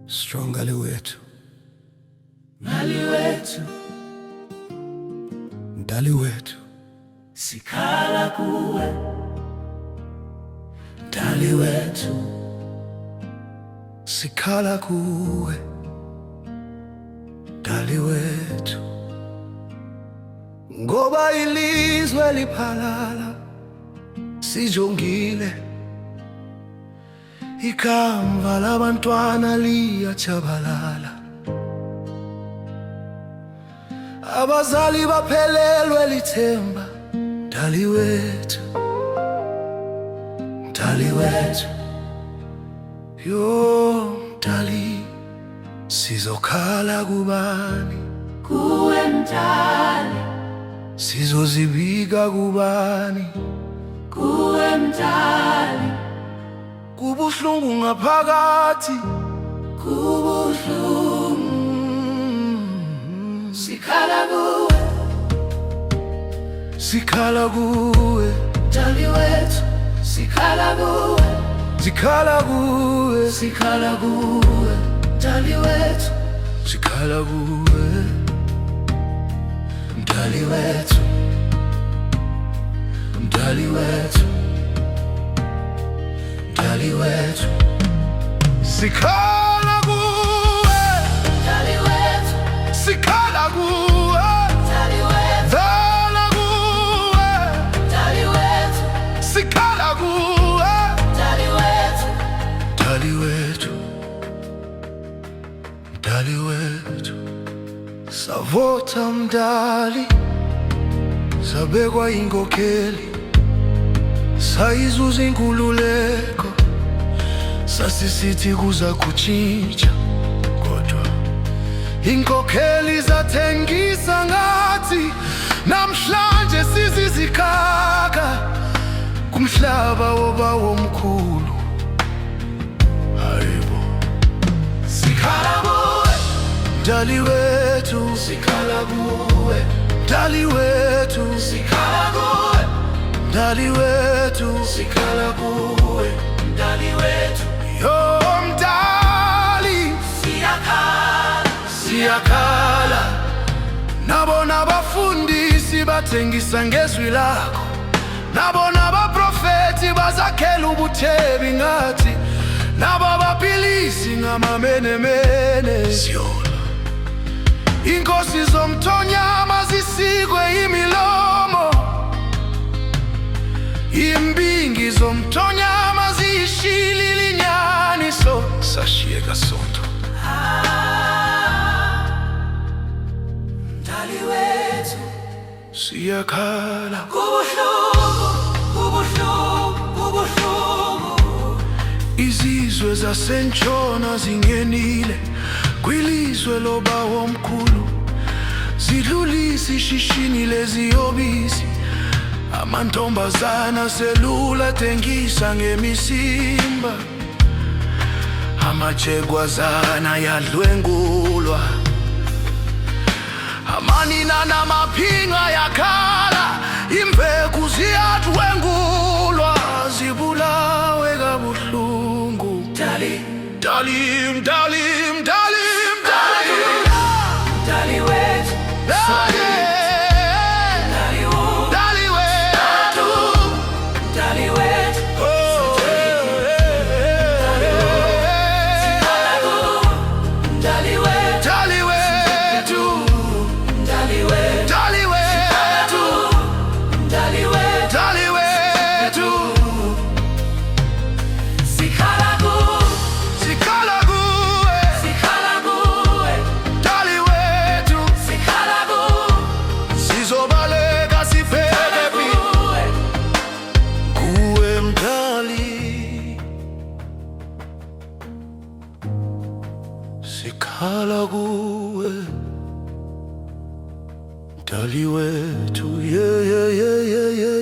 Strong Ali wetu, Ali wetu, Dali wetu, Sikala kuwe, Dali wetu, Sikala kuwe, Dali wetu. Ngoba ilizwe liphalala, sijongile ikamva labantwana liyatshabalala. Abazali baphelelwe lithemba, Dali wethu, Dali wethu. Yo Dali, sizokhala kubani? kuwe Mdali, Sizozibika kubani? kuwe Mdali, Kubuhlungu ngaphakathi, kubuhlungu. Sikala kuwe, sikhala kuwe, Dali wethu, sikala kuwe, sikhala kuwe, sikala kuwe, Dali wethu, sikhala kuwe, Dali wethu, Dali wethu, Dali wethu. Sikhala kuwe, Dali wethu, sikhala kuwe, Dali wethu, dala kuwe, Dali wethu, sikhala kuwe, Dali wethu, Dali wethu, Dali wethu. Savota Mdali, sabekwa inkokheli, sayizuza inkululeko, sasisithi kuza kutshintsha, kodwa inkokheli zathengisa ngathi namhlanje sizizikaka kumhlaba wobawomkhulu. Hayibo, sikala kuwe, Dali wethu, sikala kuwe, Dali wethu, sikala kuwe, Dali wethu, sikala kuwe, Dali wethu. yo Mdali, Siyakhala, siyakhala. Nabona abafundisi bathengisa ngezwi lakho, nabona abaprofeti bazakhela ubuthebi ngathi, nabo abapilisi ngamamenemene. Siyola inkosi zomthonyama zisikwe imilomo, imbingi zomthonyama ziyishili linyaniso. Sashiyeka sonto, Dali wethu, siyakhala. kubuhlungu, kubuhlungu, kubuhlungu. Izizwe zasentshona zingenile kwilizwe lobawomkhulu, zidlulisa ishishini leziyobisi. Amantombazana selula thengisa ngemisimba, amajegwazana yadlwengulwa, amanina namaphinga yakhala, imveku ziyadlwengulwa, zibulawe kabuhlungu. Dali, Dali, Dali, Dali, Dali, Dali wethu, Dali, Dali wethu, Dali wethu. Dali wethu. Oh, Sikala kuwe, Dali wethu, Dali wethu, Dali wethu, Dali wethu, Dali wethu. Dali wethu. Sikala kuwe, Sikhala kuwe, sikala kuwe, Dali wethu. sikala kuwe, Sizobaleka sibheke phi kuwe. kuwe Mdali. Sikhala kuwe, Dali wethu, yeah, yeah, yeah, yeah, yeah.